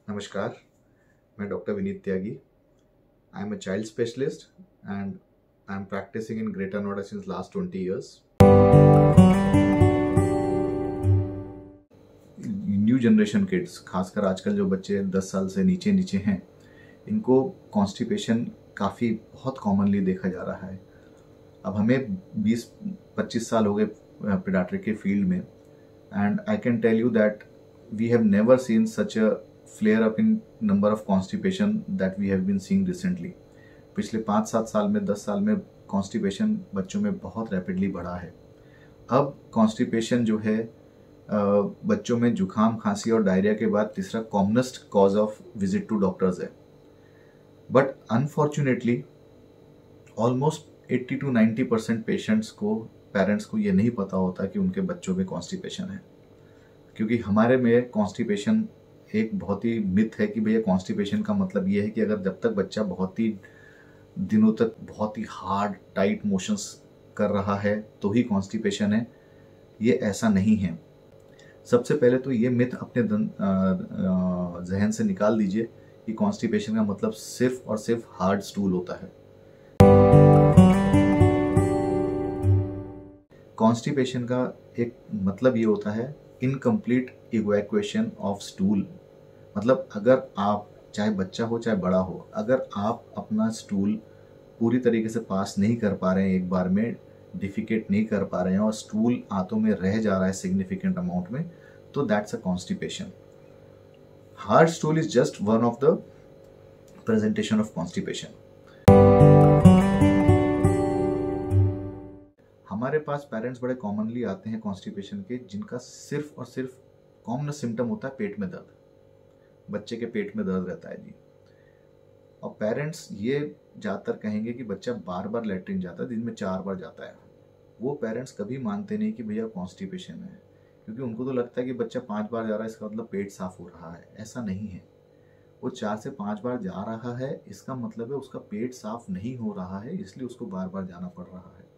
नमस्कार, मैं doctor Vineet Tyagi. I am a child specialist and I am practising in greater Noida since last 20 years। New generation kids, खासकर आजकल जो बच्चे 10 साल से नीचे नीचे हैं, इनको कॉन्स्टिपेशन काफ़ी बहुत कॉमनली देखा जा रहा है। अब हमें 20-25 साल हो गए पीडियाट्रिक के फील्ड में, and I can tell you that we have never seen such a flare up in number of constipation that we have been seeing recently। पिछले 5-7 साल में 10 साल में कॉन्स्टिपेशन बच्चों में बहुत रैपिडली बढ़ा है। अब कॉन्स्टिपेशन जो है बच्चों में जुखाम, खांसी और डायरिया के बाद तीसरा commonest cause of visit to doctors है। बट अनफॉर्चुनेटली ऑलमोस्ट 80-90% पेरेंट्स को ये नहीं पता होता कि उनके बच्चों में कॉन्स्टिपेशन है, क्योंकि हमारे में कॉन्स्टिपेशन एक बहुत ही मिथ है कि भैया कॉन्स्टिपेशन का मतलब ये है कि अगर जब तक बच्चा बहुत ही दिनों तक बहुत ही हार्ड टाइट मोशंस कर रहा है तो ही कॉन्स्टिपेशन है। ये ऐसा नहीं है। सबसे पहले तो ये मिथ अपने जहन से निकाल दीजिए कि कॉन्स्टिपेशन का मतलब सिर्फ और सिर्फ हार्ड स्टूल होता है। कॉन्स्टिपेशन का एक मतलब ये होता है इनकम्प्लीट इवैक्यूएशन ऑफ स्टूल। मतलब अगर आप, चाहे बच्चा हो चाहे बड़ा हो, अगर आप अपना स्टूल पूरी तरीके से पास नहीं कर पा रहे हैं, एक बार में डिफिकेट नहीं कर पा रहे हैं और स्टूल आंतों में रह जा रहा है सिग्निफिकेंट अमाउंट में, तो that's a constipation. Hard stool is just one of the presentation of constipation. हमारे पास पेरेंट्स बड़े कॉमनली आते हैं कॉन्स्टिपेशन के, जिनका सिर्फ और सिर्फ कॉमन सिम्टम होता है पेट में दर्द। बच्चे के पेट में दर्द रहता है जी। और पेरेंट्स ये ज़्यादातर कहेंगे कि बच्चा बार बार लेटरिन जाता है, दिन में 4 बार जाता है। वो पेरेंट्स कभी मानते नहीं कि भैया कॉन्स्टिपेशन है, क्योंकि उनको तो लगता है कि बच्चा 5 बार जा रहा है इसका मतलब पेट साफ हो रहा है। ऐसा नहीं है। वो 4 से 5 बार जा रहा है, इसका मतलब है उसका पेट साफ नहीं हो रहा है, इसलिए उसको बार बार जाना पड़ रहा है।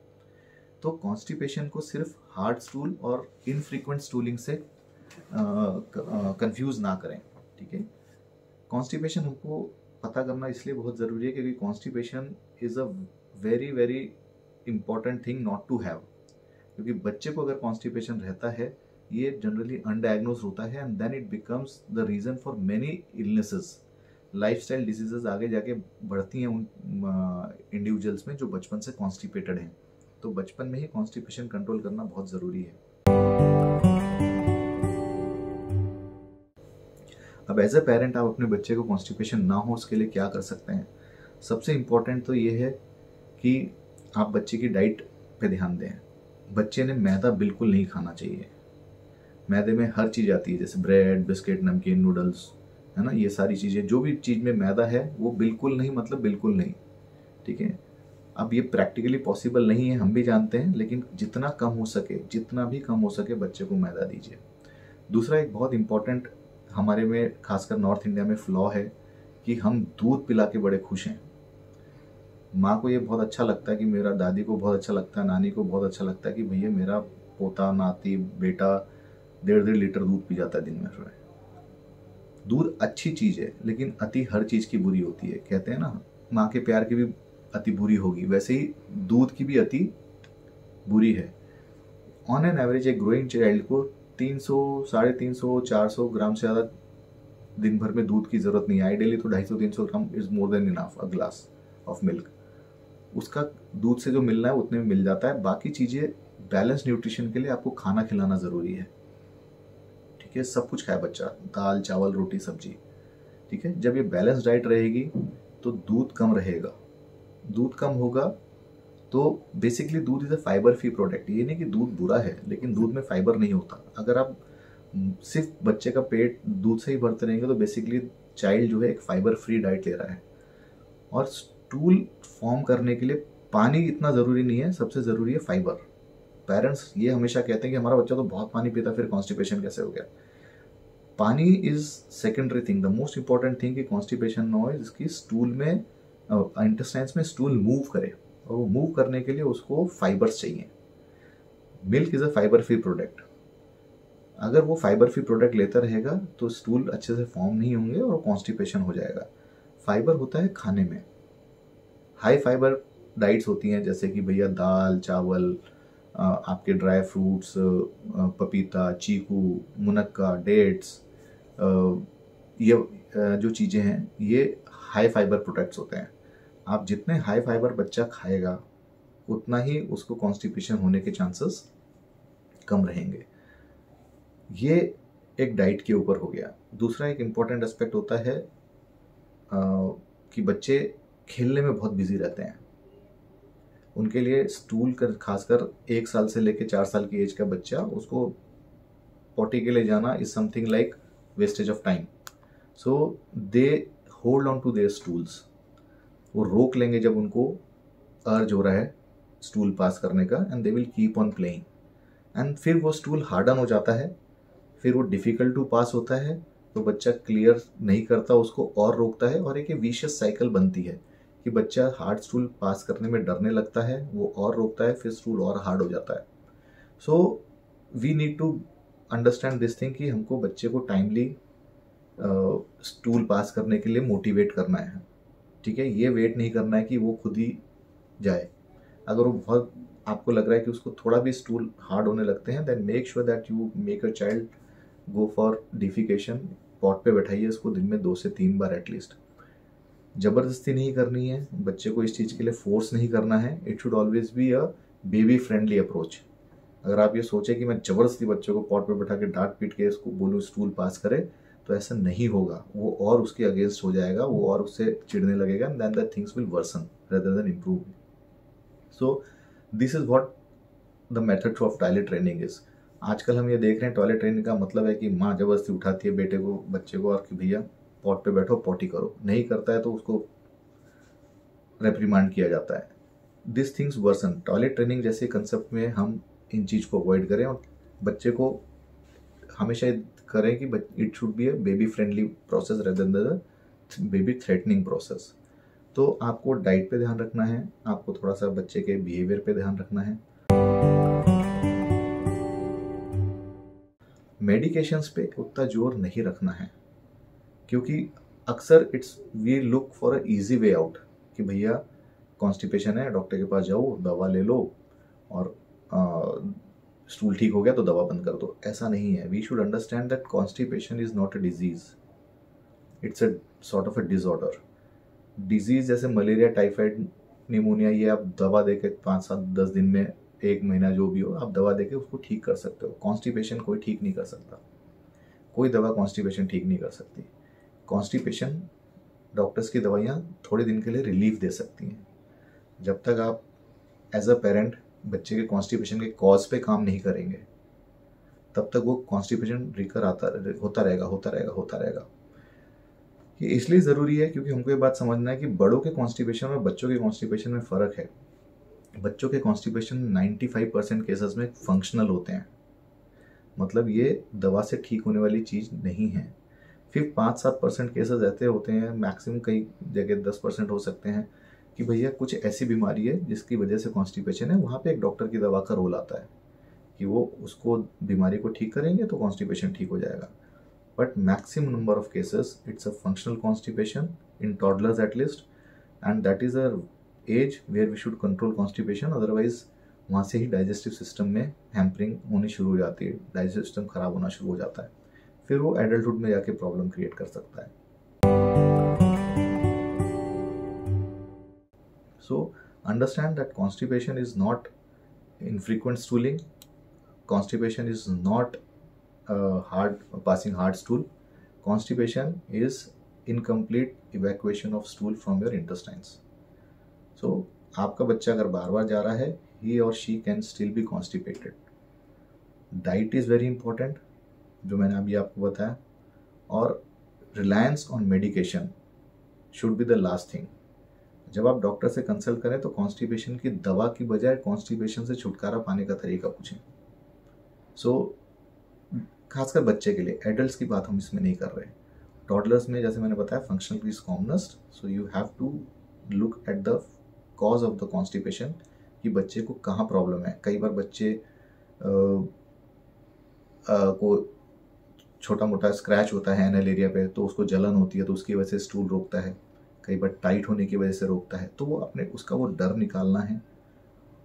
तो कॉन्स्टिपेशन को सिर्फ हार्ड स्टूल और इनफ्रीक्वेंट स्टूलिंग से कंफ्यूज ना करें, ठीक है। कॉन्स्टिपेशन हमको पता करना इसलिए बहुत ज़रूरी है क्योंकि constipation is a very very important thing not to have. क्योंकि बच्चे को अगर कॉन्स्टिपेशन रहता है, ये जनरली अनडायग्नोज होता है and then it becomes the reason for many illnesses. Lifestyle diseases आगे जाके बढ़ती हैं उन इंडिविजुअल्स में जो बचपन से कॉन्स्टिपेटेड हैं। तो बचपन में ही कॉन्स्टिपेशन कंट्रोल करना बहुत ज़रूरी है। अब एज ए पेरेंट आप अपने बच्चे को कॉन्स्टिपेशन ना हो उसके लिए क्या कर सकते हैं? सबसे इम्पोर्टेंट तो ये है कि आप बच्चे की डाइट पे ध्यान दें। बच्चे ने मैदा बिल्कुल नहीं खाना चाहिए। मैदे में हर चीज़ आती है, जैसे ब्रेड, बिस्किट, नमकीन, नूडल्स, है ना। ये सारी चीज़ें, जो भी चीज़ में मैदा है वो बिल्कुल नहीं, मतलब बिल्कुल नहीं, ठीक है। अब ये प्रैक्टिकली पॉसिबल नहीं है, हम भी जानते हैं, लेकिन जितना कम हो सके, जितना भी कम हो सके बच्चे को मैदा दीजिए। दूसरा एक बहुत इंपॉर्टेंट हमारे में खासकर नॉर्थ इंडिया में फ्लॉ है कि हम दूध पिला के बड़े खुश हैं। माँ को ये बहुत अच्छा लगता है कि मेरा, दादी को बहुत अच्छा लगता है, नानी को बहुत अच्छा लगता है कि भैया मेरा पोता, नाती, बेटा 1.5 लीटर दूध पी जाता है दिन में। दूध अच्छी चीज़ है, लेकिन अति हर चीज़ की बुरी होती है। कहते हैं ना, माँ के प्यार की भी अति बुरी होगी, वैसे ही दूध की भी अति बुरी है। ऑन एन एवरेज एक ग्रोइंग चाइल्ड को 300, 350, 400 ग्राम से ज़्यादा दिन भर में दूध की ज़रूरत नहीं है। आइडियली तो 250-300 gram is more than enough a glass of milk. उसका दूध से जो मिलना है उतने में मिल जाता है। बाकी चीज़ें बैलेंस न्यूट्रिशन के लिए आपको खाना खिलाना ज़रूरी है, ठीक है। सब कुछ खाए बच्चा, दाल, चावल, रोटी, सब्जी, ठीक है। जब ये बैलेंस डाइट रहेगी तो दूध कम रहेगा। दूध कम होगा तो बेसिकली दूध is a fibre free product. ये नहीं कि दूध बुरा है, लेकिन दूध में फाइबर नहीं होता। अगर आप सिर्फ बच्चे का पेट दूध से ही भरते रहेंगे तो बेसिकली चाइल्ड जो है एक फाइबर फ्री डाइट ले रहा है। और स्टूल फॉर्म करने के लिए पानी इतना ज़रूरी नहीं है, सबसे ज़रूरी है फाइबर। पेरेंट्स ये हमेशा कहते हैं कि हमारा बच्चा तो बहुत पानी पीता, फिर कॉन्स्टिपेशन कैसे हो गया? पानी is secondary thing. The most important thing कि कॉन्स्टिपेशन ना हो इसकी स्टूल में, इंटेस्टाइन्स में स्टूल मूव करे, और वो मूव करने के लिए उसको फाइबर्स चाहिए। Milk is a fibre free product. अगर वो फाइबर फ्री प्रोडक्ट लेता रहेगा तो स्टूल अच्छे से फॉर्म नहीं होंगे और कॉन्स्टिपेशन हो जाएगा। फाइबर होता है खाने में, हाई फाइबर डाइट्स होती हैं जैसे कि भैया दाल चावल, आपके ड्राई फ्रूट्स, पपीता, चीकू, मुनक्का, डेट्स, ये जो चीज़ें हैं ये हाई फाइबर प्रोडक्ट्स होते हैं। आप जितने हाई फाइबर बच्चा खाएगा उतना ही उसको कॉन्स्टिपेशन होने के चांसेस कम रहेंगे। ये एक डाइट के ऊपर हो गया। दूसरा एक इम्पॉर्टेंट एस्पेक्ट होता है कि बच्चे खेलने में बहुत बिजी रहते हैं। उनके लिए स्टूल कर खासकर 1 साल से लेकर 4 साल की एज का बच्चा, उसको पॉटी के लिए जाना is something like wastage of time. So they hold on to their stools. वो रोक लेंगे जब उनको अर्ज हो रहा है स्टूल पास करने का, and they will keep on playing. And फिर वो स्टूल हार्डन हो जाता है, फिर वो डिफिकल्ट टू पास होता है, तो बच्चा क्लियर नहीं करता, उसको और रोकता है, और एक विशियस साइकिल बनती है कि बच्चा हार्ड स्टूल पास करने में डरने लगता है, वो और रोकता है, फिर स्टूल और हार्ड हो जाता है। So we need to understand this thing कि हमको बच्चे को टाइमली स्टूल पास करने के लिए मोटिवेट करना है। ठीक है, ये वेट नहीं करना है कि वो खुद ही जाए। अगर वो बहुत आपको लग रहा है कि उसको थोड़ा भी स्टूल हार्ड होने लगते हैं, then make sure that you make a child go for defecation. Pot पे बैठाइए इसको दिन में 2 से 3 बार एटलीस्ट। जबरदस्ती नहीं करनी है, बच्चे को इस चीज़ के लिए फोर्स नहीं करना है। It should always be a baby friendly approach. अगर आप ये सोचें कि मैं जबरदस्ती बच्चे को पॉट पे बैठा के डांट पीट के इसको बोलूँ स्टूल पास करे, तो ऐसा नहीं होगा। वो और उसके अगेंस्ट हो जाएगा, वो और उससे चिढ़ने लगेगा, and then the things will worsen rather than improve. So this is what the method of toilet training is. आजकल हम ये देख रहे हैं टॉयलेट ट्रेनिंग का मतलब है कि माँ जबरदस्ती उठाती है बेटे को, बच्चे को, और कि भैया पॉट पे बैठो पॉटी करो। नहीं करता है तो उसको रेप्रीमांड किया जाता है। This things worsen. Toilet training जैसे कंसेप्ट में हम इन चीज़ को अवॉइड करें और बच्चे को हमेशा करें कि it should be a baby friendly process rather than the baby threatening process. तो आपको डाइट पे ध्यान रखना है, आपको थोड़ा सा बच्चे के बिहेवियर पे ध्यान रखना है। मेडिकेशंस पे उतना जोर नहीं रखना है, क्योंकि अक्सर it's we look for a easy way out कि भैया कॉन्स्टिपेशन है, डॉक्टर के पास जाओ, दवा ले लो, और स्टूल ठीक हो गया तो दवा बंद कर दो। ऐसा नहीं है। We should understand that constipation is not a disease, it's a sort of a disorder. Disease जैसे मलेरिया, टाइफाइड, निमोनिया, ये आप दवा देके 5 7 10 दिन में, 1 महीना जो भी हो, आप दवा देके उसको ठीक कर सकते हो। कॉन्स्टिपेशन कोई ठीक नहीं कर सकता, कोई दवा कॉन्स्टिपेशन ठीक नहीं कर सकती। कॉन्स्टिपेशन डॉक्टर्स की दवाइयाँ थोड़े दिन के लिए रिलीफ दे सकती हैं। जब तक आप एज अ पेरेंट बच्चे के कॉन्स्टिपेशन के कॉज पे काम नहीं करेंगे, तब तक वो कॉन्स्टिपेशन रिकर होता रहेगा। ये इसलिए ज़रूरी है क्योंकि हमको ये बात समझना है कि बड़ों के कॉन्स्टिपेशन और बच्चों के कॉन्स्टिपेशन में फ़र्क है। बच्चों के कॉन्स्टिपेशन 95% केसेस में फंक्शनल होते हैं, मतलब ये दवा से ठीक होने वाली चीज़ नहीं है। फिर 5-7% केसेस ऐसे होते हैं, मैक्सिमम कई जगह 10% हो सकते हैं, कि भैया कुछ ऐसी बीमारी है जिसकी वजह से कॉन्स्टिपेशन है। वहाँ पे एक डॉक्टर की दवा का रोल आता है कि वो उसको बीमारी को ठीक करेंगे तो कॉन्स्टिपेशन ठीक हो जाएगा। But maximum number of cases it's a functional constipation in toddlers at least, and that is a age where we should control constipation, otherwise वहाँ से ही डाइजेस्टिव सिस्टम में हैम्परिंग होनी शुरू हो जाती है, डाइजेस्टिव सिस्टम खराब होना शुरू हो जाता है, फिर वो एडल्टहुड में जाके प्रॉब्लम क्रिएट कर सकता है। So understand that constipation is not infrequent stooling, constipation is not passing hard stool. Constipation is incomplete evacuation of stool from your intestines. So आपका बच्चा अगर बार बार जा रहा है, he or she can still be constipated. Diet is very important, जो मैंने अभी आपको बताया, और reliance on medication should be the last thing. जब आप डॉक्टर से कंसल्ट करें तो कॉन्स्टिपेशन की दवा की बजाय कॉन्स्टिपेशन से छुटकारा पाने का तरीका पूछें। खासकर बच्चे के लिए, एडल्ट्स की बात हम इसमें नहीं कर रहे। टॉडलर्स में जैसे मैंने बताया functional is commonest, so you have to look at the cause of the constipation कि बच्चे को कहाँ प्रॉब्लम है। कई बार बच्चे को छोटा मोटा स्क्रैच होता है एनल एरिया पे, तो उसको जलन होती है, तो उसकी वजह से स्टूल रोकता है, कई बार टाइट होने की वजह से रोकता है। तो वो अपने उसका वो डर निकालना है,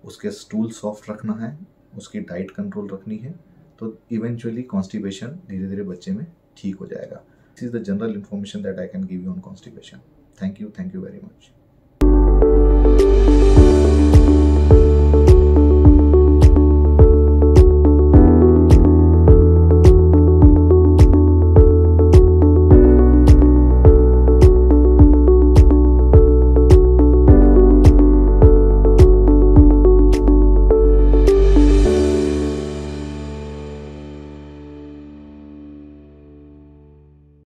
उसके स्टूल सॉफ्ट रखना है, उसकी डाइट कंट्रोल रखनी है, तो इवेंचुअली कॉन्स्टिपेशन धीरे धीरे बच्चे में ठीक हो जाएगा। This is the general information that I can give you on constipation. Thank you very much.